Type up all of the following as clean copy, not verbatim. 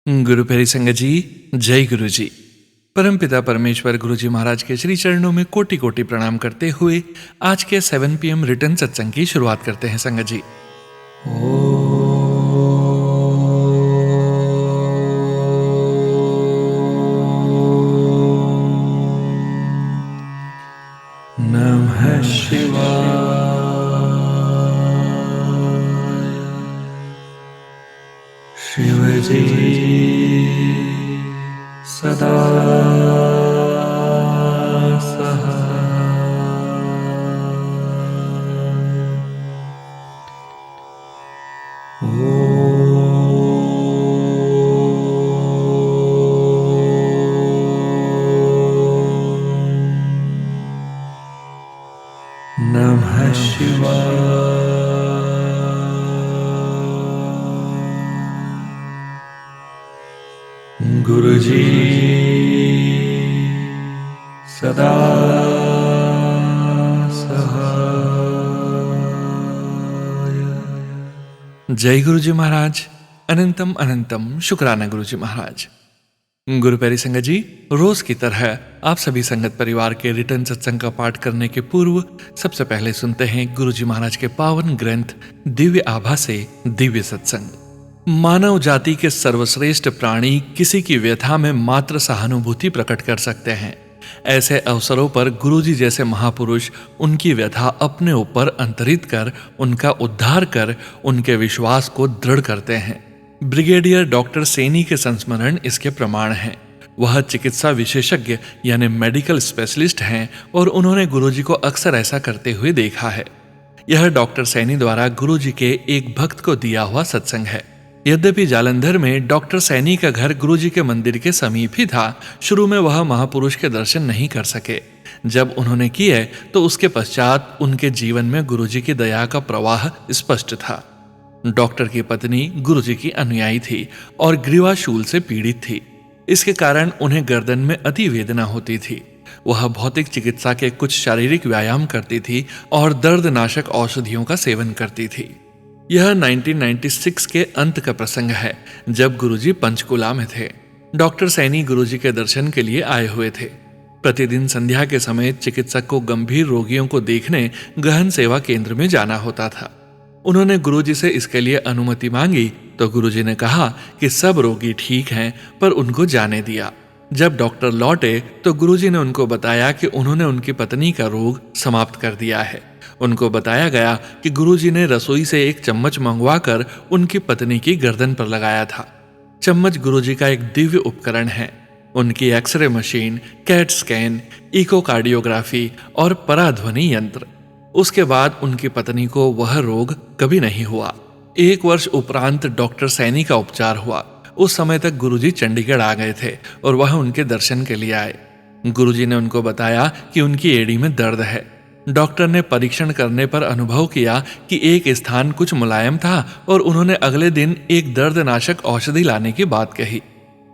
गुरु प्यारी संगत जी, जय गुरु जी। परमपिता परमेश्वर गुरु जी महाराज के श्री चरणों में कोटि कोटि प्रणाम करते हुए आज के 7 PM रिटर्न सत्संग की शुरुआत करते हैं संगत जी। नमः शिवाय। शिवजी सदा नमः शिवाय। गुरुजी सदा सहाय। जय गुरु जी महाराज। अनंतम अनंतम शुक्राना गुरु जी महाराज। गुरु प्यारी संगत जी, रोज की तरह आप सभी संगत परिवार के रिटर्न सत्संग का पाठ करने के पूर्व सबसे पहले सुनते हैं गुरु जी महाराज के पावन ग्रंथ दिव्य आभा से दिव्य सत्संग। मानव जाति के सर्वश्रेष्ठ प्राणी किसी की व्यथा में मात्र सहानुभूति प्रकट कर सकते हैं। ऐसे अवसरों पर गुरुजी जैसे महापुरुष उनकी व्यथा अपने ऊपर अंतरित कर उनका उद्धार कर उनके विश्वास को दृढ़ करते हैं। ब्रिगेडियर डॉक्टर सैनी के संस्मरण इसके प्रमाण हैं। वह चिकित्सा विशेषज्ञ यानी मेडिकल स्पेशलिस्ट हैं और उन्होंने गुरुजी को अक्सर ऐसा करते हुए देखा है। यह डॉक्टर सैनी द्वारा गुरुजी के एक भक्त को दिया हुआ सत्संग है। यद्यपि जालंधर में डॉक्टर सैनी का घर गुरुजी के मंदिर के समीप ही था, शुरू में वह महापुरुष के दर्शन नहीं कर सके। जब उन्होंने किए तो उसके पश्चात उनके जीवन में गुरुजी की दया का प्रवाह स्पष्ट था। डॉक्टर की पत्नी गुरुजी की अनुयायी थी और ग्रीवाशूल से पीड़ित थी। इसके कारण उन्हें गर्दन में अति वेदना होती थी। वह भौतिक चिकित्सा के कुछ शारीरिक व्यायाम करती थी और दर्दनाशक औषधियों का सेवन करती थी। यह 1996 के अंत का प्रसंग है, जब गुरुजी पंचकुला में थे। डॉक्टर सैनी गुरुजी के दर्शन के लिए आए हुए थे। प्रतिदिन संध्या के समय चिकित्सक को गंभीर रोगियों को देखने गहन सेवा केंद्र में जाना होता था। उन्होंने गुरुजी से इसके लिए अनुमति मांगी तो गुरुजी ने कहा कि सब रोगी ठीक हैं, पर उनको जाने दिया। जब डॉक्टर लौटे तो गुरुजी ने उनको बताया कि उन्होंने उनकी पत्नी का रोग समाप्त कर दिया है। उनको बताया गया कि गुरुजी ने रसोई से एक चम्मच मंगवाकर उनकी पत्नी की गर्दन पर लगाया था। चम्मच गुरुजी का एक दिव्य उपकरण है। उनकी x-ray machine, CAT scan, echocardiography और पराध्वनि यंत्र। उसके बाद उनकी पत्नी को वह रोग कभी नहीं हुआ। 1 वर्ष उपरांत डॉक्टर सैनी का उपचार हुआ। उस समय तक गुरुजी चंडीगढ़ आ गए थे और वह उनके दर्शन के लिए आए। गुरुजी ने उनको बताया कि उनकी एड़ी में दर्द है। डॉक्टर ने परीक्षण करने पर अनुभव किया कि एक स्थान कुछ मुलायम था और उन्होंने अगले दिन एक दर्दनाशक औषधि लाने की बात कही।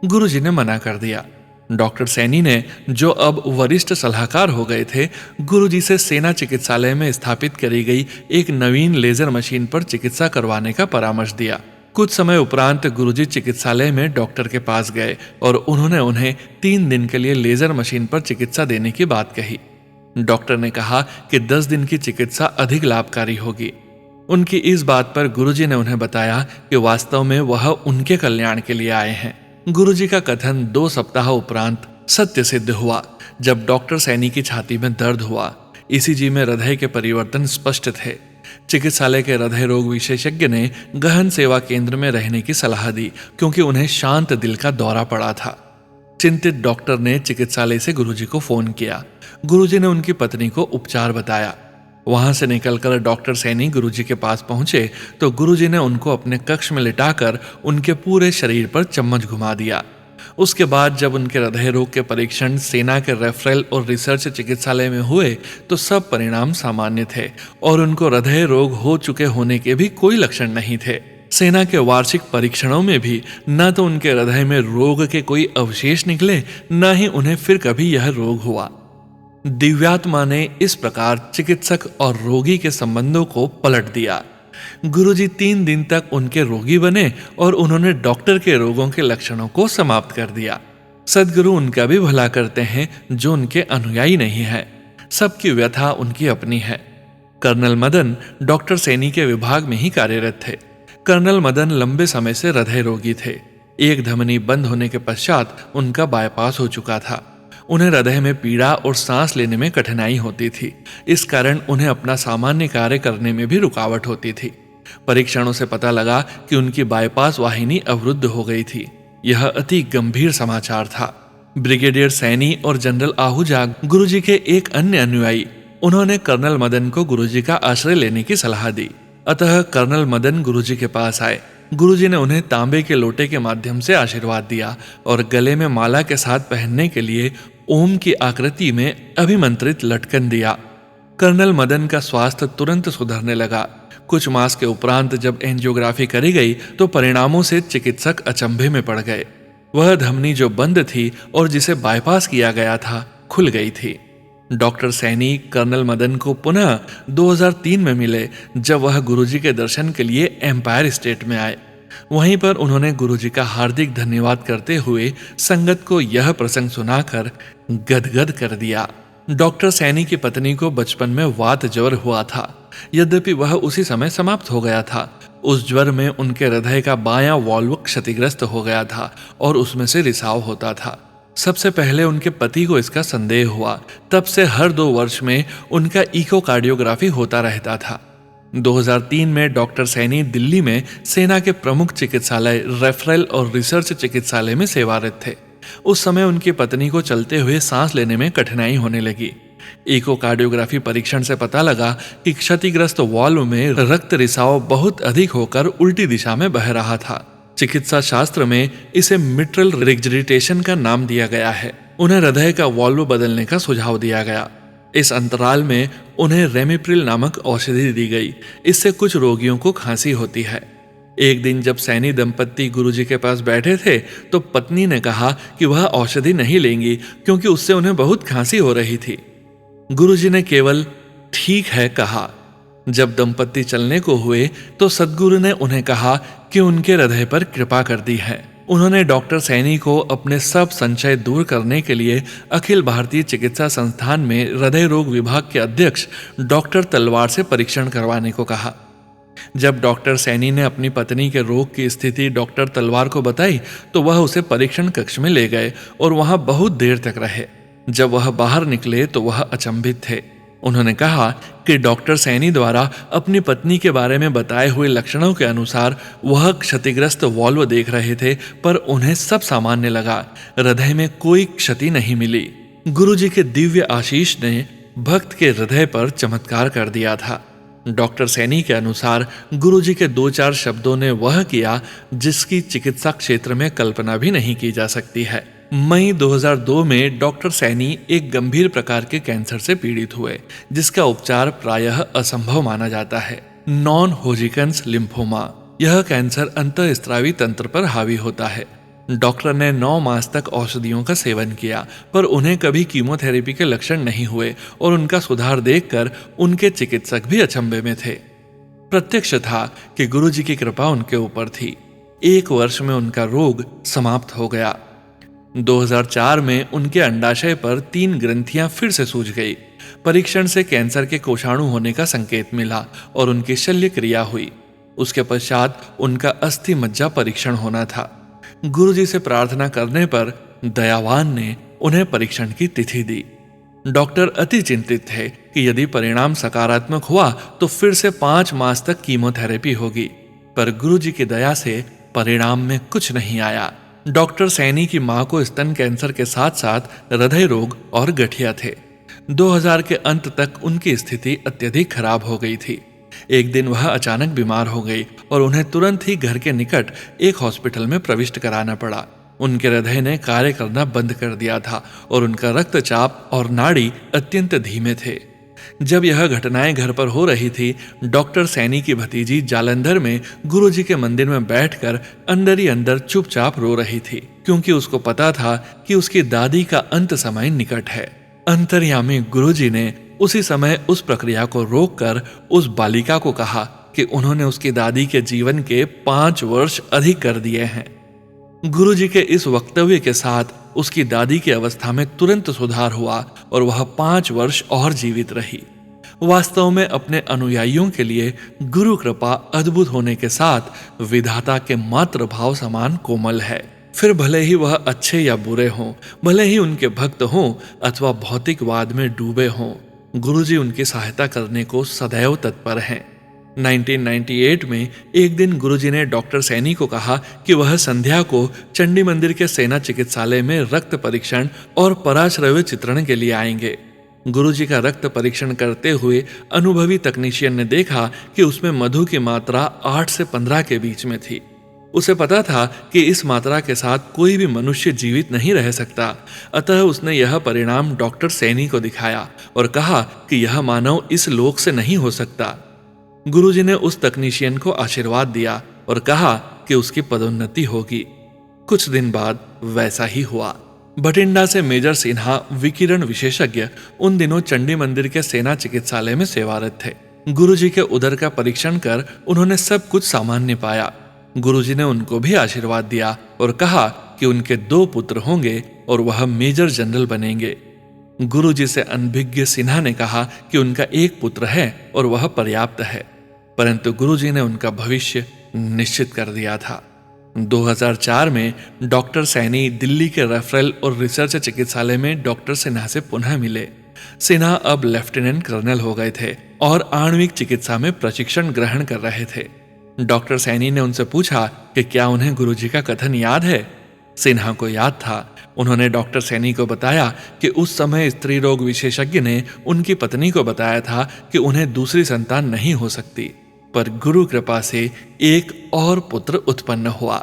गुरुजी ने मना कर दिया। डॉक्टर सैनी ने, जो अब वरिष्ठ सलाहकार हो गए थे, गुरुजी से सेना चिकित्सालय में स्थापित करी गई एक नवीन लेजर मशीन पर चिकित्सा करवाने का परामर्श दिया। कुछ समय उपरांत गुरुजी चिकित्सालय में डॉक्टर के पास गए और उन्होंने उन्हें 3 दिन के लिए लेजर मशीन पर चिकित्सा देने की बात कही। डॉक्टर ने कहा कि 10 दिन की चिकित्सा अधिक लाभकारी होगी। उनकी इस बात पर गुरुजी ने उन्हें बताया कि वास्तव में वह उनके कल्याण के लिए आए हैं। गुरुजी का कथन 2 सप्ताह उपरांत सत्य सिद्ध हुआ, जब डॉक्टर सैनी की छाती में दर्द हुआ। ईसीजी में हृदय के परिवर्तन स्पष्ट थे। चिकित्सालय के हृदय रोग विशेषज्ञ ने गहन सेवा केंद्र में रहने की सलाह दी, क्योंकि उन्हें शांत दिल का दौरा पड़ा था। चिंतित डॉक्टर ने चिकित्सालय से गुरुजी को फोन किया। गुरुजी ने उनकी पत्नी को उपचार बताया। वहां से निकलकर डॉक्टर सैनी गुरुजी के पास पहुंचे तो गुरुजी ने उनको अपने कक्ष में लिटाकर उनके पूरे शरीर पर चम्मच घुमा दिया। उसके बाद जब उनके हृदय रोग के परीक्षण सेना के रेफरल और रिसर्च चिकित्सालय में हुए तो सब परिणाम सामान्य थे और उनको हृदय रोग हो चुके होने के भी कोई लक्षण नहीं थे। सेना के वार्षिक परीक्षणों में भी न तो उनके हृदय में रोग के कोई अवशेष निकले, न ही उन्हें फिर कभी यह रोग हुआ। दिव्यात्मा ने इस प्रकार चिकित्सक और रोगी के संबंधों को पलट दिया। गुरुजी 3 दिन तक उनके रोगी बने और उन्होंने डॉक्टर के रोगों के लक्षणों को समाप्त कर दिया। सद्गुरु उनका भी भला करते हैं जो उनके अनुयायी नहीं है। सबकी व्यथा उनकी अपनी है। कर्नल मदन डॉक्टर सैनी के विभाग में ही कार्यरत थे। कर्नल मदन लंबे समय से हृदय रोगी थे। एक धमनी बंद होने के पश्चात उनका बाईपास हो चुका था। उन्हें हृदय में पीड़ा और सांस लेने में कठिनाई होती थी। इस कारण उन्हें अपना सामान्य कार्य करने में भी रुकावट होती थी। परीक्षणों से पता लगा कि उनकी बाईपास वाहिनी अवरुद्ध हो गई थी। यह अति गंभीर समाचार था। ब्रिगेडियर सैनी और जनरल आहूजा गुरुजी के एक अन्य अनुयायी, उन्होंने कर्नल मदन को गुरुजी का आश्रय लेने की सलाह दी। अतः कर्नल मदन गुरुजी के पास आए। गुरुजी ने उन्हें तांबे के लोटे के माध्यम से आशीर्वाद दिया और गले में माला के साथ पहनने के लिए ओम की आकृति में अभिमंत्रित लटकन दिया। कर्नल मदन का स्वास्थ्य तुरंत सुधरने लगा। कुछ मास के उपरांत जब एंजियोग्राफी करी गई तो परिणामों से चिकित्सक अचंभे में पड़ गए। वह धमनी जो बंद थी और जिसे बाईपास किया गया था, खुल गई थी। डॉक्टर सैनी कर्नल मदन को पुनः 2003 में मिले, जब वह गुरुजी के दर्शन के लिए एम्पायर स्टेट में आए। वहीं पर उन्होंने गुरुजी का हार्दिक धन्यवाद करते हुए संगत को यह प्रसंग सुनाकर गदगद कर दिया। डॉक्टर सैनी की पत्नी को बचपन में वात ज्वर हुआ था। यद्यपि वह उसी समय समाप्त हो गया था। उस ज्वर में उनके हृदय का बायां वाल्व क्षतिग्रस्त हो गया था और उसमें से रिसाव होता था। सबसे पहले उनके पति को इसका संदेह हुआ। तब से हर 2 वर्ष में उनका इकोकार्डियोग्राफी होता रहता था। 2003 में डॉक्टर सैनी दिल्ली में सेना के प्रमुख चिकित्सालय रेफरल और रिसर्च चिकित्सालय में सेवारत थे। उस समय उनकी पत्नी को चलते हुए सांस लेने में कठिनाई होने लगी। इकोकार्डियोग्राफी परीक्षण से पता लगा कि क्षतिग्रस्त वाल्व में रक्त रिसाव बहुत अधिक होकर उल्टी दिशा में बह रहा था। चिकित्सा शास्त्र में इसे मिट्रल रिग्जिडिटेशन का नाम दिया गया है। उन्हें हृदय का वाल्व बदलने का सुझाव दिया गया। इस अंतराल में उन्हें रेमिप्रिल नामक औषधि दी गई। इससे कुछ रोगियों को खांसी होती है। एक दिन जब सैनी दंपत्ति गुरुजी के पास बैठे थे तो पत्नी ने कहा कि वह औषधि नहीं लेंगी क्योंकि उससे उन्हें बहुत खांसी हो रही थी। गुरुजी ने केवल ठीक है कहा। जब दंपत्ति चलने को हुए तो सद्गुरु ने उन्हें कहा कि उनके हृदय पर कृपा कर दी है। उन्होंने डॉक्टर सैनी को अपने सब संशय दूर करने के लिए अखिल भारतीय चिकित्सा संस्थान में हृदय रोग विभाग के अध्यक्ष डॉक्टर तलवार से परीक्षण करवाने को कहा। जब डॉक्टर सैनी ने अपनी पत्नी के रोग की स्थिति डॉक्टर तलवार को बताई तो वह उसे परीक्षण कक्ष में ले गए और वहां बहुत देर तक रहे। जब वह बाहर निकले तो वह अचंभित थे। उन्होंने कहा कि डॉक्टर सैनी द्वारा अपनी पत्नी के बारे में बताए हुए लक्षणों के अनुसार वह क्षतिग्रस्त वाल्व देख रहे थे, पर उन्हें सब सामान्य लगा। हृदय में कोई क्षति नहीं मिली। गुरुजी के दिव्य आशीष ने भक्त के हृदय पर चमत्कार कर दिया था। डॉक्टर सैनी के अनुसार गुरुजी के 2-4 शब्दों ने वह किया जिसकी चिकित्सा क्षेत्र में कल्पना भी नहीं की जा सकती है। मई 2002 में डॉक्टर सैनी एक गंभीर प्रकार के कैंसर से पीड़ित हुए, जिसका उपचार प्रायः असंभव माना जाता है। Non Hodgkin's lymphoma. यह कैंसर अंतःस्रावी तंत्र पर हावी होता है। डॉक्टर ने 9 मास तक औषधियों का सेवन किया, पर उन्हें कभी कीमोथेरेपी के लक्षण नहीं हुए और उनका सुधार देखकर उनके चिकित्सक भी अचंभे में थे। प्रत्यक्ष था कि गुरुजी की कृपा उनके ऊपर थी। 1 वर्ष में उनका रोग समाप्त हो गया। 2004 में उनके अंडाशय पर 3 ग्रंथियां फिर से सूज गई। परीक्षण से कैंसर के कोषाणु होने का संकेत मिला और उनकी शल्य क्रिया हुई। उसके पश्चात उनका अस्थि मज्जा परीक्षण होना था। गुरुजी से प्रार्थना करने पर दयावान ने उन्हें परीक्षण की तिथि दी। डॉक्टर अति चिंतित थे कि यदि परिणाम सकारात्मक हुआ तो फिर से 5 मास तक कीमोथेरेपी होगी, पर गुरुजी की दया से परिणाम में कुछ नहीं आया। डॉक्टर सैनी की मां को स्तन कैंसर के साथ साथ हृदय रोग और गठिया थे। 2000 के अंत तक उनकी स्थिति अत्यधिक खराब हो गई थी। एक दिन वह अचानक बीमार हो गई और उन्हें तुरंत ही घर के निकट एक हॉस्पिटल में प्रविष्ट कराना पड़ा। उनके हृदय ने कार्य करना बंद कर दिया था और उनका रक्तचाप और नाड़ी अत्यंत धीमे थे। जब यह घटनाएं घर पर हो रही थी, डॉक्टर सैनी की भतीजी जालंधर में गुरुजी के मंदिर में बैठकर अंदर ही अंदर चुपचाप रो रही थी, क्योंकि उसको पता था कि उसकी दादी का अंत समय निकट है। अंतर्यामी गुरुजी ने उसी समय उस प्रक्रिया को रोककर उस बालिका को कहा कि उन्होंने उसकी दादी के जीवन के 5 वर्ष अधिक कर दिए हैं। गुरुजी के इस वक्तव्य के साथ उसकी दादी की अवस्था में तुरंत सुधार हुआ और वह 5 वर्ष और जीवित रही। वास्तव में अपने अनुयायियों के लिए गुरु कृपा अद्भुत होने के साथ विधाता के मातृ भाव समान कोमल है। फिर भले ही वह अच्छे या बुरे हों, भले ही उनके भक्त हों अथवा भौतिकवाद में डूबे हों, गुरुजी उनकी सहायता करने को सदैव तत्पर हैं। 1998 में एक दिन गुरुजी ने डॉक्टर सैनी को कहा कि वह संध्या को चंडी मंदिर के सेना चिकित्सालय में रक्त परीक्षण और पराश्रव्य चित्रण के लिए आएंगे। गुरुजी का रक्त परीक्षण करते हुए अनुभवी तकनीशियन ने देखा कि उसमें मधु की मात्रा 8 से 15 के बीच में थी। उसे पता था कि इस मात्रा के साथ कोई भी मनुष्य जीवित नहीं रह सकता, अतः उसने यह परिणाम डॉक्टर सैनी को दिखाया और कहा कि यह मानव इस लोक से नहीं हो सकता। गुरुजी ने उस तकनीशियन को आशीर्वाद दिया और कहा कि उसकी पदोन्नति होगी। कुछ दिन बाद वैसा ही हुआ। बठिंडा से मेजर सिन्हा विकिरण विशेषज्ञ उन दिनों चंडी मंदिर के सेना चिकित्सालय में सेवारत थे। गुरुजी के उदर का परीक्षण कर उन्होंने सब कुछ सामान्य पाया। गुरुजी ने उनको भी आशीर्वाद दिया और कहा कि उनके 2 पुत्र होंगे और वह मेजर जनरल बनेंगे। गुरुजी से अनभिज्ञ सिन्हा ने कहा कि उनका 1 पुत्र है और वह पर्याप्त है, परंतु गुरुजी ने उनका भविष्य निश्चित कर दिया था। 2004 में डॉक्टर सैनी दिल्ली के रेफरल और रिसर्च चिकित्सालय में डॉक्टर सिन्हा से पुनः मिले। सिन्हा अब लेफ्टिनेंट कर्नल हो गए थे और आणविक चिकित्सा में प्रशिक्षण ग्रहण कर रहे थे। डॉक्टर सैनी ने उनसे पूछा कि क्या उन्हें गुरुजी का कथन याद है। सिन्हा को याद था। उन्होंने डॉक्टर सैनी को बताया कि उस समय स्त्री रोग विशेषज्ञ ने उनकी पत्नी को बताया था कि उन्हें दूसरी संतान नहीं हो सकती, पर गुरु कृपा से एक और पुत्र उत्पन्न हुआ।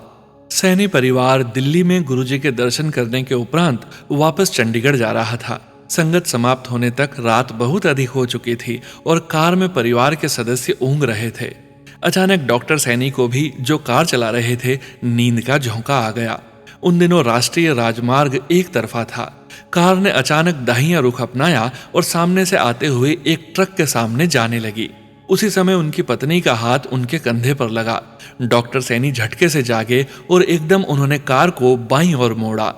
सैनी परिवार दिल्ली में गुरुजी के दर्शन करने के उपरांत वापस चंडीगढ़ जा रहा था। संगत समाप्त होने तक रात बहुत अधिक हो चुकी थी और कार में परिवार के सदस्य ऊँग रहे थे। अचानक डॉक्टर सैनी को भी, जो कार चला रहे थे, नींद का झोंका आ गया। उन दिनों राष्ट्रीय राजमार्ग एक तरफा था। कार ने अचानक दाहिया रुख अपनाया और सामने से आते हुए एक ट्रक के सामने जाने लगी। उसी समय उनकी पत्नी का हाथ उनके कंधे पर लगा। डॉक्टर सैनी झटके से जागे और एकदम उन्होंने कार को बाईं ओर मोड़ा।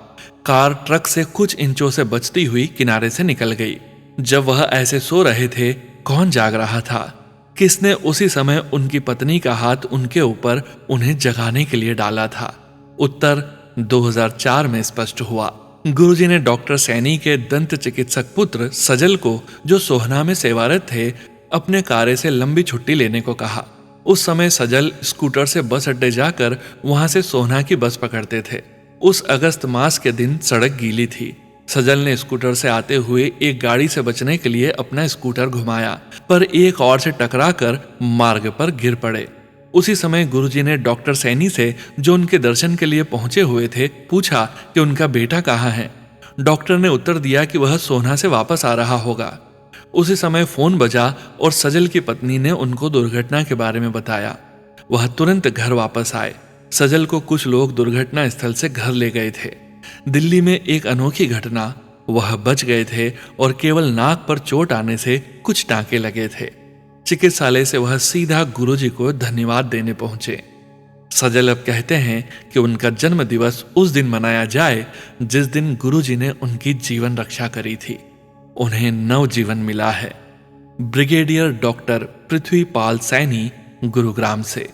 कार ट्रक से कुछ इंचों से बचती हुई किनारे से निकल गई। जब वह ऐसे सो रहे थे, कौन जाग रहा था? किसने उसी समय उनकी पत्नी का हाथ उनके ऊपर उन्हें जगाने के लिए डाला था? उत्तर 2004 में स्पष्ट हुआ। गुरुजी ने डॉक्टर सैनी के दंत चिकित्सक पुत्र सजल को, जो सोहना में सेवारत थे, अपने कार्य से लंबी छुट्टी लेने को कहा। उस समय सजल स्कूटर से बस अड्डे जाकर वहां से सोहना की बस पकड़ते थे। उस अगस्त मास के दिन सड़क गीली थी। सजल ने स्कूटर से आते हुए एक गाड़ी से बचने के लिए अपना स्कूटर घुमाया, पर एक और से टकराकर मार्ग पर गिर पड़े। उसी समय गुरुजी ने डॉक्टर सैनी से, जो उनके दर्शन के लिए पहुंचे हुए थे, पूछा कि उनका बेटा कहाँ है। डॉक्टर ने उत्तर दिया कि वह सोहना से वापस आ रहा होगा। उसी समय फोन बजा और सजल की पत्नी ने उनको दुर्घटना के बारे में बताया। वह तुरंत घर वापस आए। सजल को कुछ लोग दुर्घटना स्थल से घर ले गए थे। दिल्ली में एक अनोखी घटना, वह बच गए थे और केवल नाक पर चोट आने से कुछ टांके लगे थे। चिकित्सालय से वह सीधा गुरुजी को धन्यवाद देने पहुंचे। सजल अब कहते हैं कि उनका जन्म दिवस उस दिन मनाया जाए जिस दिन गुरुजी ने उनकी जीवन रक्षा करी थी। उन्हें नव जीवन मिला है। ब्रिगेडियर डॉक्टर पृथ्वीपाल सैनी, गुरुग्राम से।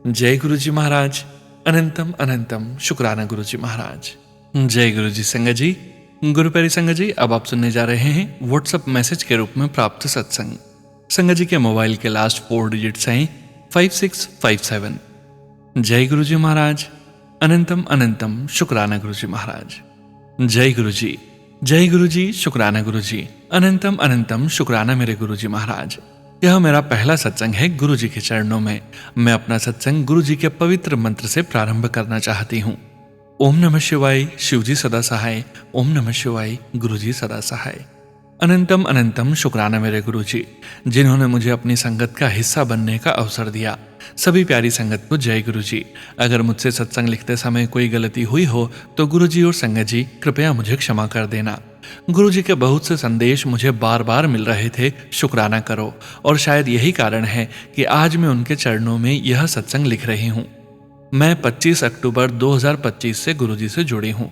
जय गुरुजी महाराज। अनंतम अनंतम शुक्राना गुरुजी महाराज। जय गुरुजी संगत जी। गुरु प्यारी संगत जी, अब आप सुनने जा रहे हैं व्हाट्सएप मैसेज के रूप में प्राप्त सत्संग। संगत जी के मोबाइल के लास्ट 4 डिजिट्स हैं 5657। जय गुरुजी महाराज। अनंतम अनंतम शुक्राना गुरुजी महाराज। जय गुरुजी। जय गुरुजी, शुक्राना गुरुजी। अनंतम अनंतम शुक्राना मेरे गुरुजी महाराज। यह मेरा पहला सत्संग है गुरुजी के चरणों में। मैं अपना सत्संग गुरुजी के पवित्र मंत्र से प्रारंभ करना चाहती हूँ। ओम नमः शिवाय, शिवजी सदा सहाय। ओम नमः शिवाय, गुरुजी सदा सहाय। अनंतम अनंतम शुक्राना मेरे गुरुजी, जिन्होंने मुझे अपनी संगत का हिस्सा बनने का अवसर दिया। सभी प्यारी संगत को जय गुरुजी। अगर मुझसे सत्संग लिखते समय कोई गलती हुई हो तो गुरुजी और संगत जी कृपया मुझे क्षमा कर देना। गुरुजी के बहुत से संदेश मुझे बार बार मिल रहे थे, शुक्राना करो, और शायद यही कारण है कि आज मैं उनके चरणों में यह सत्संग लिख रही हूँ। मैं 25 अक्टूबर 2025 से गुरुजी से जुड़ी हूँ।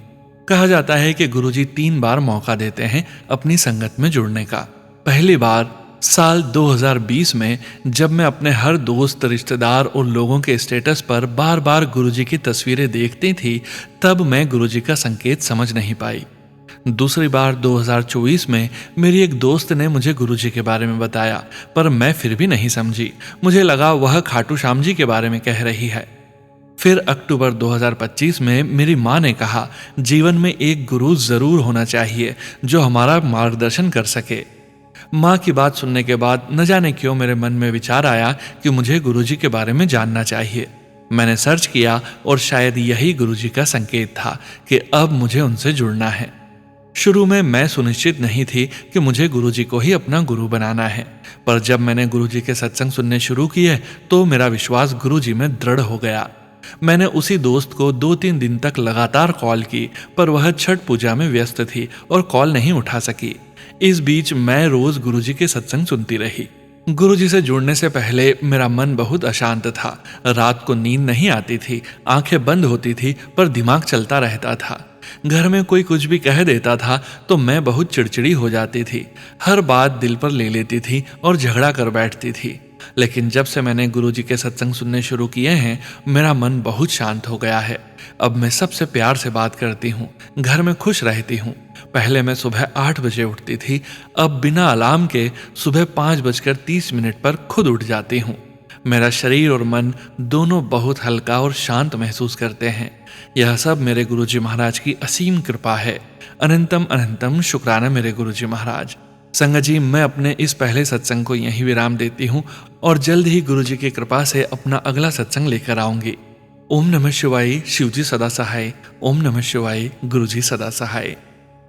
कहा जाता है कि गुरुजी 3 बार मौका देते हैं अपनी संगत में जुड़ने का। पहली बार साल 2020 में, जब मैं अपने हर दोस्त, रिश्तेदार और लोगों के स्टेटस पर बार बार गुरुजी की तस्वीरें देखती थी, तब मैं गुरुजी का संकेत समझ नहीं पाई। दूसरी बार 2024 में मेरी एक दोस्त ने मुझे गुरुजी के बारे में बताया, पर मैं फिर भी नहीं समझी। मुझे लगा वह खाटू श्याम जी के बारे में कह रही है। फिर अक्टूबर 2025 में मेरी माँ ने कहा, जीवन में एक गुरु जरूर होना चाहिए जो हमारा मार्गदर्शन कर सके। माँ की बात सुनने के बाद न जाने क्यों मेरे मन में विचार आया कि मुझे गुरुजी के बारे में जानना चाहिए। मैंने सर्च किया और शायद यही गुरुजी का संकेत था कि अब मुझे उनसे जुड़ना है। शुरू में मैं सुनिश्चित नहीं थी कि मुझे गुरुजी को ही अपना गुरु बनाना है, पर जब मैंने गुरुजी के सत्संग सुनने शुरू किए तो मेरा विश्वास गुरुजी में दृढ़ हो गया। मैंने उसी दोस्त को 2-3 दिन तक लगातार कॉल की, पर वह छठ पूजा में व्यस्त थी और कॉल नहीं उठा सकी। इस बीच मैं रोज गुरुजी के सत्संग सुनती रही। गुरुजी से जुड़ने से पहले मेरा मन बहुत अशांत था। रात को नींद नहीं आती थी, आंखें बंद होती थी, पर दिमाग चलता रहता था। घर में कोई कुछ भी कह देता था तो मैं बहुत चिड़चिड़ी हो जाती थी। हर बात दिल पर ले लेती थी और झगड़ा कर बैठती थी। लेकिन जब से मैंने गुरुजी के सत्संग सुनने शुरू किए हैं, मेरा मन बहुत शांत हो गया है। अब मैं सबसे प्यार से बात करती हूँ, घर में खुश रहती हूँ। पहले मैं सुबह 8 बजे उठती थी, अब बिना अलार्म के सुबह 5:30 पर खुद उठ जाती हूँ। मेरा शरीर और मन दोनों बहुत हल्का और शांत महसूस करते हैं। यह सब मेरे गुरुजी महाराज की असीम कृपा है। अनंतम अनंतम शुक्राना मेरे गुरुजी महाराज। संगत जी, मैं अपने इस पहले सत्संग को यहीं विराम देती हूँ और जल्द ही गुरुजी की कृपा से अपना अगला सत्संग लेकर आऊंगी। ओम नमः शिवाय, शिवजी सदा सहाय। ओम नमः शिवाय, गुरुजी सदा सहाय।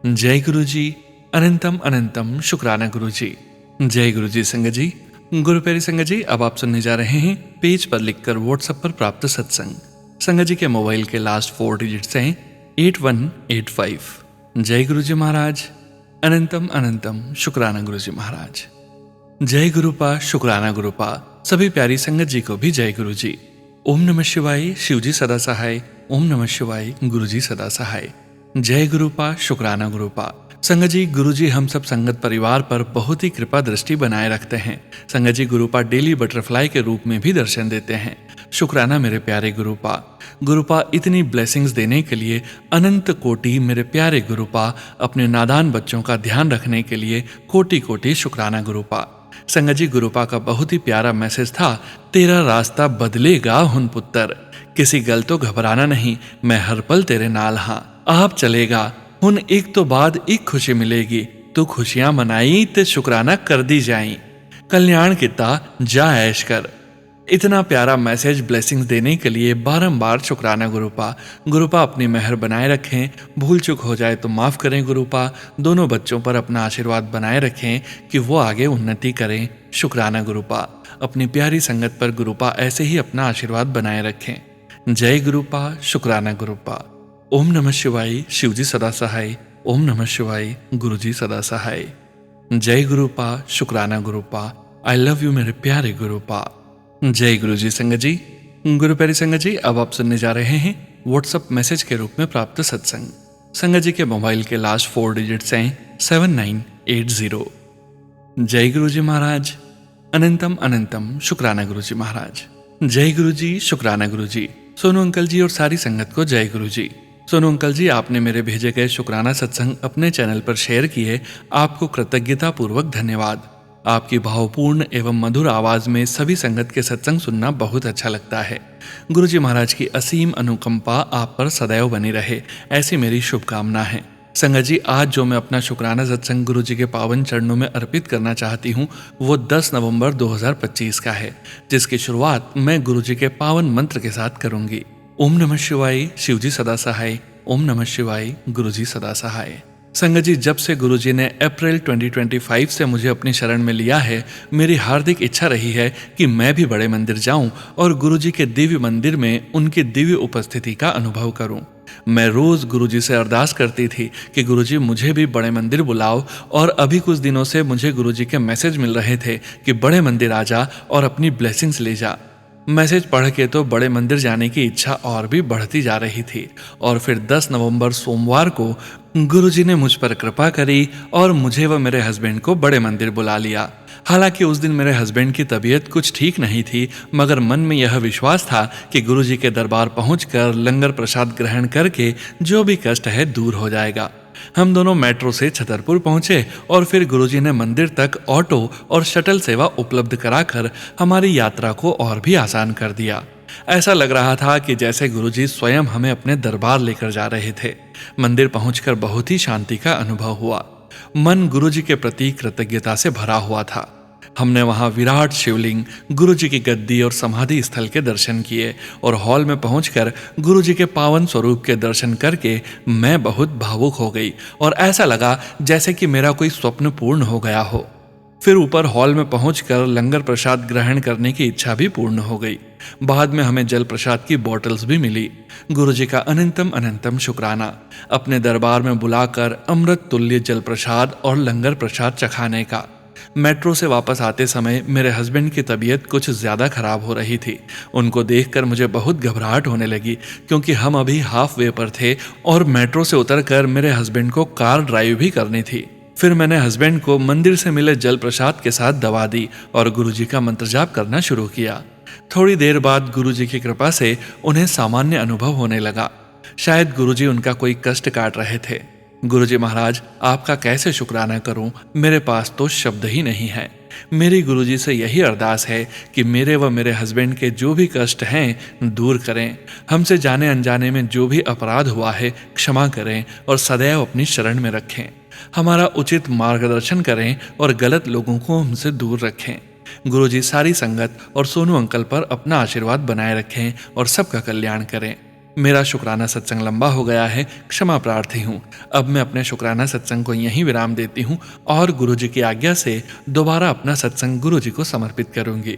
जय गुरुजी। अनंतम अनंतम शुक्राना गुरुजी। जय गुरुजी। संगत जी, गुरु प्यारी संगत जी, अब आप सुनने जा रहे हैं पेज पर लिखकर व्हाट्सएप पर प्राप्त सत्संग। संगत जी के मोबाइल के लास्ट 4 डिजिट्स हैं 8185। जय गुरुजी महाराज। अनंतम अनंतम शुक्राना गुरुजी महाराज। जय गुरुपा, शुक्राना गुरुपा। सभी प्यारी संगत जी को भी जय गुरुजी। ओम नमः शिवाय, शिवजी सदा सहाय। ओम नमः शिवाय, गुरुजी सदा सहाय। जय गुरुपा, शुक्राना गुरुपा। संगत जी, गुरुजी हम सब संगत परिवार पर बहुत ही कृपा दृष्टि बनाए रखते हैं। संगत जी गुरुपा डेली बटरफ्लाई के रूप में भी दर्शन देते हैं। शुक्राना मेरे प्यारे गुरुपा। गुरुपा इतनी ब्लेसिंग्स देने के लिए अनंत कोटि मेरे प्यारे गुरुपा। अपने नादान बच्चों का ध्यान रखने के लिए कोटि कोटि शुक्राना गुरुपा। संगत जी, गुरुपा का बहुत ही प्यारा मैसेज था, तेरा रास्ता बदलेगा हुन पुत्र। किसी गल तो घबराना नहीं, मैं हर पल तेरे नाल हाँ। आप चलेगा हुन एक तो बाद एक खुशी मिलेगी, तू खुशियां मनाई ते शुक्राना कर दी जाई। कल्याण किता जा ऐश कर। इतना प्यारा मैसेज ब्लेसिंग्स देने के लिए बारंबार शुक्राना गुरुपा। गुरुपा अपनी मेहर बनाए रखें, भूल चूक हो जाए तो माफ करें गुरुपा। दोनों बच्चों पर अपना आशीर्वाद बनाए रखें कि वो आगे उन्नति करें। शुक्राना गुरुपा। अपनी प्यारी संगत पर गुरुपा ऐसे ही अपना आशीर्वाद बनाए रखें। जय गुरुपा, शुक्राना गुरुपा। ओम नमः शिवाय, शिवजी सदा सहाय। ओम नमः शिवाय, गुरुजी सदा सहाय। जय गुरुपा, शुक्राना गुरुपा। आई लव यू मेरे प्यारे गुरुपा। जय गुरुजी। संगत जी, गुरु प्यारी संगत जी, अब आप सुनने जा रहे हैं व्हाट्सएप मैसेज के रूप में प्राप्त सत्संग। संगत जी के मोबाइल के लास्ट 4 डिजिट्स हैं 7980। जय गुरुजी महाराज। अनंतम अनंतम शुक्राना गुरुजी महाराज। जय गुरुजी, शुक्राना गुरुजी। सोनू अंकल जी और सारी संगत को जय गुरुजी। सोनू अंकल जी, आपने मेरे भेजे गए शुक्राना सत्संग अपने चैनल पर शेयर किए, आपको कृतज्ञता पूर्वक धन्यवाद। आपकी भावपूर्ण एवं मधुर आवाज में सभी संगत के सत्संग सुनना बहुत अच्छा लगता है। गुरुजी महाराज की असीम अनुकंपा आप पर सदैव बनी रहे, ऐसी मेरी शुभकामना है। संगत जी, आज जो मैं अपना शुक्राना सत्संग गुरुजी के पावन चरणों में अर्पित करना चाहती हूँ, वो 10 नवंबर 2025 का है, जिसकी शुरुआत मैं गुरुजी के पावन मंत्र के साथ करूंगी। ओम नमः शिवाय, शिवजी सदा सहाय। ओम नमः शिवाय, गुरुजी सदा सहाय। संगत जी, जब से गुरुजी ने अप्रैल 2025 से मुझे अपनी शरण में लिया है, मेरी हार्दिक इच्छा रही है कि मैं भी बड़े मंदिर जाऊं और गुरुजी के दिव्य मंदिर में उनकी दिव्य उपस्थिति का अनुभव करूं। मैं रोज गुरुजी से अरदास करती थी कि गुरुजी मुझे भी बड़े मंदिर बुलाओ, और अभी कुछ दिनों से मुझे गुरुजी के मैसेज मिल रहे थे कि बड़े मंदिर आ जा और अपनी ब्लेसिंग्स ले जा। मैसेज पढ़ के तो बड़े मंदिर जाने की इच्छा और भी बढ़ती जा रही थी। और फिर 10 नवंबर सोमवार को गुरुजी ने मुझ पर कृपा करी और मुझे व मेरे हस्बैंड को बड़े मंदिर बुला लिया। हालांकि उस दिन मेरे हस्बैंड की तबीयत कुछ ठीक नहीं थी, मगर मन में यह विश्वास था कि गुरुजी के दरबार पहुंचकर लंगर प्रसाद ग्रहण करके जो भी कष्ट है दूर हो जाएगा। हम दोनों मेट्रो से छतरपुर पहुंचे और फिर गुरुजी ने मंदिर तक ऑटो और शटल सेवा उपलब्ध कराकर हमारी यात्रा को और भी आसान कर दिया। ऐसा लग रहा था कि जैसे गुरुजी स्वयं हमें अपने दरबार लेकर जा रहे थे। मंदिर पहुंचकर बहुत ही शांति का अनुभव हुआ। मन गुरुजी के प्रति कृतज्ञता से भरा हुआ था। हमने वहां विराट शिवलिंग, गुरुजी की गद्दी और समाधि स्थल के दर्शन किए और हॉल में पहुंचकर गुरुजी के पावन स्वरूप के दर्शन करके मैं बहुत भावुक हो गई और ऐसा लगा जैसे कि मेरा कोई स्वप्न पूर्ण हो गया हो। फिर ऊपर हॉल में पहुंचकर लंगर प्रसाद ग्रहण करने की इच्छा भी पूर्ण हो गई। बाद में हमें जल प्रसाद की बोतल्स भी मिली। गुरुजी का अनंतम अनंतम शुक्राना, अपने दरबार में बुलाकर अमृत तुल्य जल प्रसाद और लंगर प्रसाद चखाने का। मेट्रो से वापस आते समय मेरे हस्बैंड की तबीयत कुछ ज्यादा खराब हो रही थी। उनको देखकर मुझे बहुत घबराहट होने लगी, क्योंकि हम अभी हाफ वे पर थे और मेट्रो से उतरकर मेरे हस्बैंड को कार ड्राइव भी करनी थी। फिर मैंने हस्बैंड को मंदिर से मिले जल प्रसाद के साथ दवा दी और गुरुजी का मंत्र जाप करना शुरू किया। थोड़ी देर बाद गुरुजी की कृपा से उन्हें सामान्य अनुभव होने लगा। शायद गुरुजी उनका कोई कष्ट काट रहे थे। गुरुजी महाराज, आपका कैसे शुक्राना करूं, मेरे पास तो शब्द ही नहीं है। मेरी गुरुजी से यही अरदास है कि मेरे व मेरे हस्बैंड के जो भी कष्ट हैं दूर करें। हमसे जाने अनजाने में जो भी अपराध हुआ है क्षमा करें और सदैव अपनी शरण में रखें। हमारा उचित मार्गदर्शन करें और गलत लोगों को हमसे दूर रखें। गुरुजी सारी संगत और सोनू अंकल पर अपना आशीर्वाद बनाए रखें और सबका कल्याण करें। मेरा शुक्राना सत्संग लंबा हो गया है, क्षमा प्रार्थी हूँ। अब मैं अपने शुक्राना सत्संग को यहीं विराम देती हूँ और गुरुजी की आज्ञा से दोबारा अपना सत्संग गुरुजी को समर्पित करूंगी।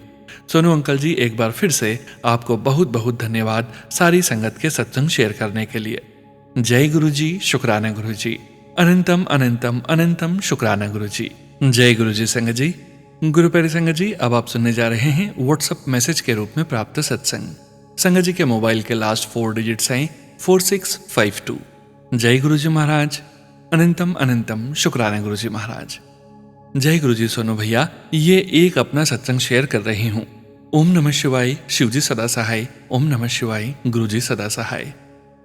सोनू अंकल जी, एक बार फिर से आपको बहुत बहुत धन्यवाद सारी संगत के सत्संग शेयर करने के लिए। जय गुरुजी, शुक्राना गुरुजी, अनंतम अनंतम अनंतम शुक्राना गुरुजी। जय गुरुजी संगत जी। गुरु प्यारे संगत जी, अब आप सुनने जा रहे हैं व्हाट्सएप मैसेज के रूप में प्राप्त सत्संग। संगत जी के मोबाइल के लास्ट 4 डिजिट्स हैं 4652। जय गुरुजी महाराज, अनंतम अनंतम शुक्राना गुरुजी महाराज। जय गुरुजी सोनू भैया, ये एक अपना सत्संग शेयर कर रही हूँ। ओम नमः शिवाय, शिवजी सदा सहाय। ओम नमः शिवाय, गुरुजी सदा सहाय।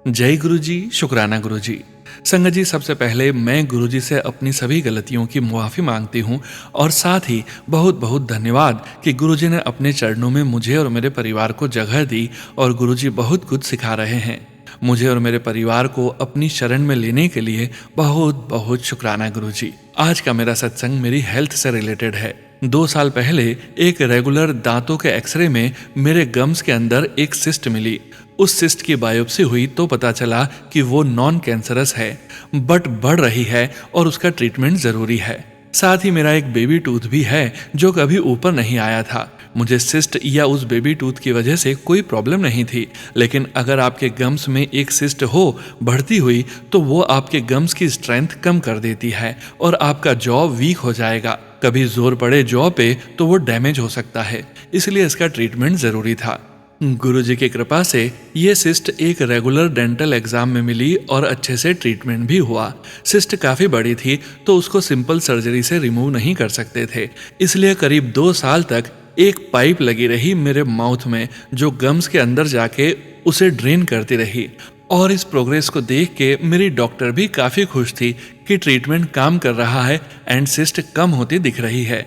जय गुरुजी, शुक्राना गुरुजी। संगत जी, सबसे पहले मैं गुरुजी से अपनी सभी गलतियों की मुआफ़ी मांगती हूँ और साथ ही बहुत बहुत धन्यवाद कि गुरुजी ने अपने चरणों में मुझे और मेरे परिवार को जगह दी और गुरुजी बहुत कुछ सिखा रहे हैं। मुझे और मेरे परिवार को अपनी शरण में लेने के लिए बहुत बहुत शुक्राना गुरुजी। आज का मेरा सत्संग मेरी हेल्थ से रिलेटेड है। 2 साल पहले एक रेगुलर दांतों के एक्सरे में मेरे गम्स के अंदर एक सिस्ट मिली। उस सिस्ट की बायोप्सी हुई तो पता चला कि वो नॉन कैंसरस है, बट बढ़ रही है और उसका ट्रीटमेंट जरूरी है। साथ ही मेरा एक बेबी टूथ भी है जो कभी ऊपर नहीं आया था। मुझे सिस्ट या उस बेबी टूथ की वजह से कोई प्रॉब्लम नहीं थी, लेकिन अगर आपके गम्स में एक सिस्ट हो बढ़ती हुई तो वो आपके गम्स की स्ट्रेंथ कम कर देती है और आपका जॉ वीक हो जाएगा। कभी जोर पड़े जॉ पे तो वो डैमेज हो सकता है, इसलिए इसका ट्रीटमेंट जरूरी था। गुरुजी की कृपा से ये सिस्ट एक रेगुलर डेंटल एग्जाम में मिली और अच्छे से ट्रीटमेंट भी हुआ। सिस्ट काफ़ी बड़ी थी तो उसको सिंपल सर्जरी से रिमूव नहीं कर सकते थे, इसलिए करीब 2 साल तक एक पाइप लगी रही मेरे माउथ में जो गम्स के अंदर जाके उसे ड्रेन करती रही। और इस प्रोग्रेस को देख के मेरी डॉक्टर भी काफ़ी खुश थी कि ट्रीटमेंट काम कर रहा है एंड सिस्ट कम होती दिख रही है।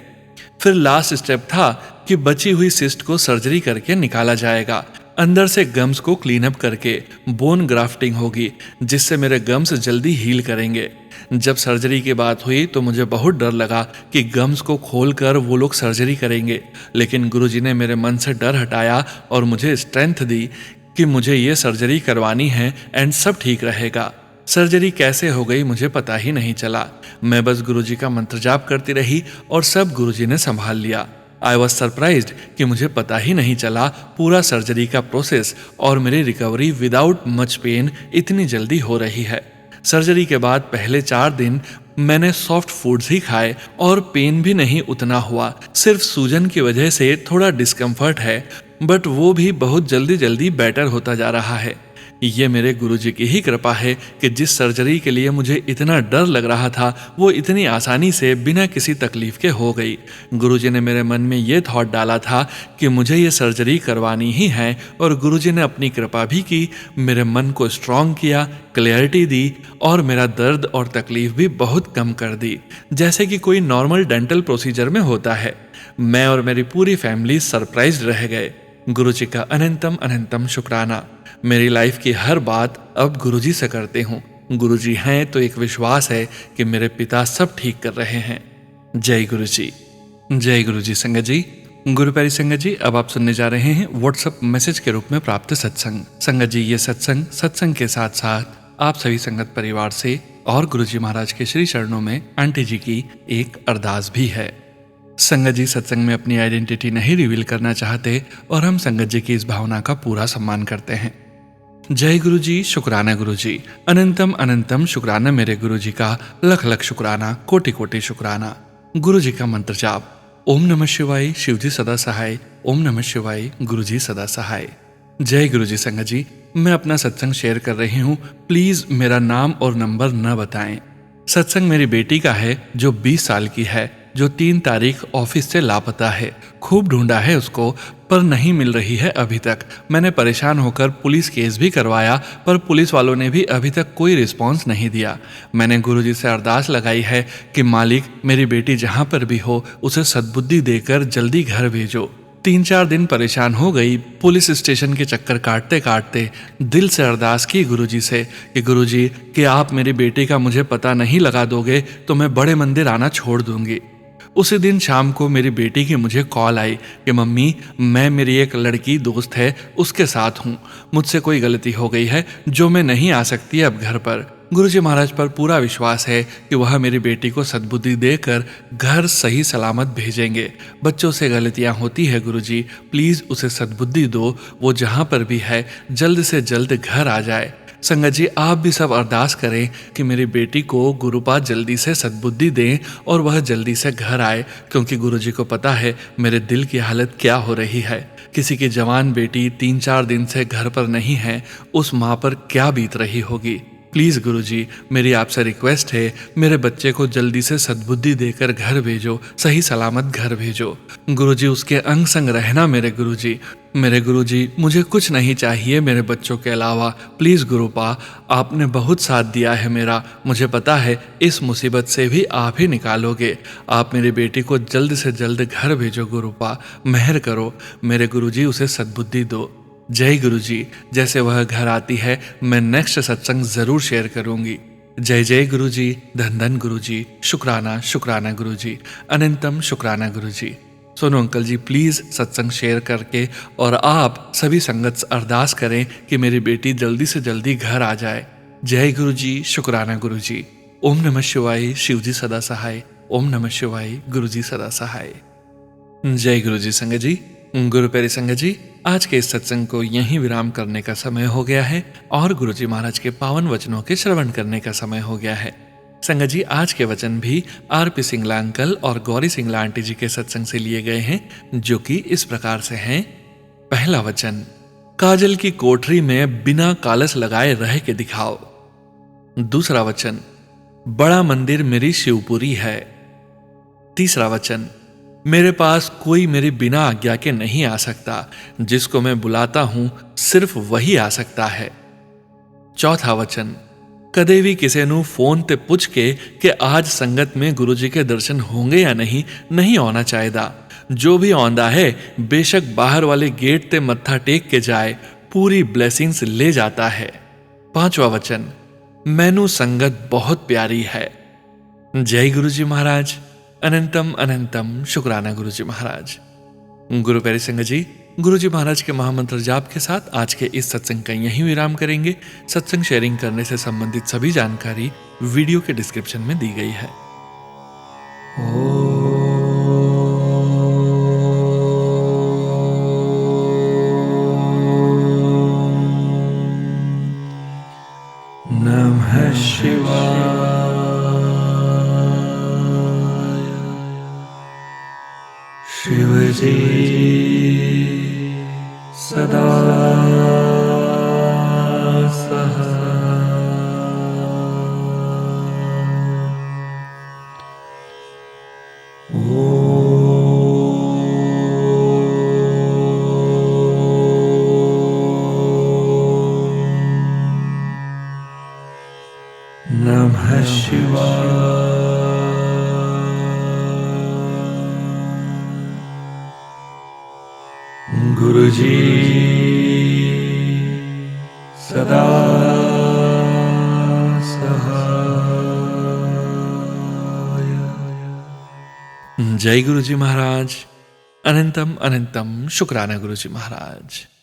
फिर लास्ट स्टेप था कि बची हुई सिस्ट को सर्जरी करके निकाला जाएगा। अंदर से गम्स को क्लीन अप करके बोन ग्राफ्टिंग होगी जिससे मेरे गम्स जल्दी हील करेंगे। जब सर्जरी की बात हुई तो मुझे बहुत डर लगा कि गम्स को खोलकर वो लोग सर्जरी करेंगे, लेकिन गुरुजी ने मेरे मन से डर हटाया और मुझे स्ट्रेंथ दी कि मुझे ये सर्जरी करवानी है एंड सब ठीक रहेगा। सर्जरी कैसे हो गई मुझे पता ही नहीं चला। मैं बस गुरुजी का मंत्र जाप करती रही और सब गुरुजी ने संभाल लिया। आई वॉज सरप्राइज्ड कि मुझे पता ही नहीं चला पूरा सर्जरी का प्रोसेस और मेरी रिकवरी विदाउट मच पेन इतनी जल्दी हो रही है। सर्जरी के बाद पहले 4 दिन मैंने सॉफ्ट फूड्स ही खाए और पेन भी नहीं उतना हुआ। सिर्फ सूजन की वजह से थोड़ा डिस्कम्फर्ट है, बट वो भी बहुत जल्दी जल्दी बेटर होता जा रहा है। ये मेरे गुरुजी की ही कृपा है कि जिस सर्जरी के लिए मुझे इतना डर लग रहा था वो इतनी आसानी से बिना किसी तकलीफ के हो गई। गुरुजी ने मेरे मन में ये थॉट डाला था कि मुझे ये सर्जरी करवानी ही है, और गुरुजी ने अपनी कृपा भी की, मेरे मन को स्ट्रॉन्ग किया, क्लैरिटी दी और मेरा दर्द और तकलीफ भी बहुत कम कर दी, जैसे कि कोई नॉर्मल डेंटल प्रोसीजर में होता है। मैं और मेरी पूरी फैमिली सरप्राइज्ड रह गए। गुरुजी का अनंतम अनंतम शुक्राना। मेरी लाइफ की हर बात अब गुरुजी से करते हूँ। गुरुजी हैं तो एक विश्वास है कि मेरे पिता सब ठीक कर रहे हैं। जय गुरुजी। जय गुरुजी। संगत जी, गुरु प्यारी संगत जी, अब आप सुनने जा रहे हैं व्हाट्सएप मैसेज के रूप में प्राप्त सत्संग। संगत जी, ये सत्संग के साथ साथ आप सभी संगत परिवार से और गुरुजी महाराज के श्री चरणों में आंटी जी की एक अरदास भी है। संगत जी सत्संग में अपनी आइडेंटिटी नहीं रिवील करना चाहते और हम संगत जी की इस भावना का पूरा सम्मान करते हैं। जय गुरु जी। शुक्राना गुरु जी। अनंतम अनंतम शुक्राना मेरे गुरु जी का। लख लख शुक्राना, कोटि कोटि शुक्राना। गुरु जी का मंत्र जाप। ओम नमः शिवाय, शिव जी सदा सहाय। ओम नमः शिवाय, गुरु जी सदा सहाय। जय गुरु जी। संगत जी, मैं अपना सत्संग शेयर कर रही हूँ। प्लीज मेरा नाम और नंबर न बताएं। सत्संग मेरी बेटी का है जो 20 साल की है, जो 3 तारीख ऑफिस से लापता है। खूब ढूंढा है उसको पर नहीं मिल रही है अभी तक। मैंने परेशान होकर पुलिस केस भी करवाया पर पुलिस वालों ने भी अभी तक कोई रिस्पांस नहीं दिया। मैंने गुरुजी से अरदास लगाई है कि मालिक मेरी बेटी जहां पर भी हो उसे सद्बुद्धि देकर जल्दी घर भेजो। 3-4 दिन परेशान हो गई। पुलिस स्टेशन के चक्कर काटते काटते दिल से अरदास की गुरुजी से कि गुरुजी कि आप मेरी बेटी का मुझे पता नहीं लगा दोगे तो मैं बड़े मंदिर आना छोड़ दूंगी। उसी दिन शाम को मेरी बेटी की मुझे कॉल आई कि मम्मी मैं मेरी एक लड़की दोस्त है उसके साथ हूँ, मुझसे कोई गलती हो गई है जो मैं नहीं आ सकती अब घर पर। गुरुजी महाराज पर पूरा विश्वास है कि वह मेरी बेटी को सद्बुद्धि देकर घर सही सलामत भेजेंगे। बच्चों से गलतियां होती है गुरुजी, प्लीज उसे सद्बुद्धि दो, वो जहाँ पर भी है जल्द से जल्द घर आ जाए। संगत जी, आप भी सब अरदास करें कि मेरी बेटी को गुरुपाद जल्दी से सद्बुद्धि दें और वह जल्दी से घर आए, क्योंकि गुरुजी को पता है मेरे दिल की हालत क्या हो रही है। किसी की जवान बेटी 3-4 दिन से घर पर नहीं है, उस माँ पर क्या बीत रही होगी। प्लीज गुरुजी, मेरी आपसे रिक्वेस्ट है, मेरे बच्चे को जल्दी से सद्बुद्धि देकर घर भेजो, सही सलामत घर भेजो। गुरुजी उसके अंग संग रहना मेरे गुरुजी। मेरे गुरुजी, मुझे कुछ नहीं चाहिए मेरे बच्चों के अलावा। प्लीज गुरुपा, आपने बहुत साथ दिया है मेरा, मुझे पता है इस मुसीबत से भी आप ही निकालोगे। आप मेरी बेटी को जल्द से जल्द घर भेजो गुरुपा, मेहर करो मेरे गुरुजी, उसे सद्बुद्धि दो। जय गुरुजी। जैसे वह घर आती है मैं नेक्स्ट सत्संग जरूर शेयर करूंगी। जय जय गुरुजी। धन धन गुरुजी। शुक्राना शुक्राना गुरुजी। अनंतम शुक्राना गुरुजी। सोनू अंकल जी, प्लीज सत्संग शेयर करके और आप सभी संगत अरदास करें कि मेरी बेटी जल्दी से जल्दी घर आ जाए। जय गुरुजी। शुक्राना गुरुजी। ओम नमः शिवाय, शिव जी सदा सहाय। ओम नमः शिवाय, गुरुजी सदा सहाय। जय गुरुजी। संगत जी, गुरु प्यारी संगत जी, आज के इस सत्संग को यहीं विराम करने का समय हो गया है और गुरुजी महाराज के पावन वचनों के श्रवण करने का समय हो गया है। संगत जी, आज के वचन भी आरपी सिंगला अंकल और गौरी सिंगला आंटी जी के सत्संग से लिए गए हैं, जो कि इस प्रकार से हैं। पहला वचन, काजल की कोठरी में बिना कालस लगाए रह के दिखाओ। दूसरा वचन, बड़ा मंदिर मेरी शिवपुरी है। तीसरा वचन, मेरे पास कोई मेरी बिना आज्ञा के नहीं आ सकता, जिसको मैं बुलाता हूं सिर्फ वही आ सकता है। चौथा वचन, कदे भी किसी नू फोन ते पुछ के कि आज संगत में गुरुजी के दर्शन होंगे या नहीं आना चाहिदा। जो भी आंदा है बेशक बाहर वाले गेट ते मत्था टेक के जाए, पूरी ब्लेसिंग्स ले जाता है। पांचवा वचन, मैनू संगत बहुत प्यारी है। जय गुरुजी महाराज। अनंतम अनंतम शुक्राना गुरुजी महाराज। गुरु प्यारी संगत जी, गुरुजी महाराज के महामंत्र जाप के साथ आज के इस सत्संग का यहीं विराम करेंगे। सत्संग शेयरिंग करने से संबंधित सभी जानकारी वीडियो के डिस्क्रिप्शन में दी गई है। शिवाय। शिवजी सदा नमः शिवाय। गुरुजी सदा सहाय। जय गुरुजी महाराज। अनंतम अनंतम शुक्राना गुरुजी महाराज।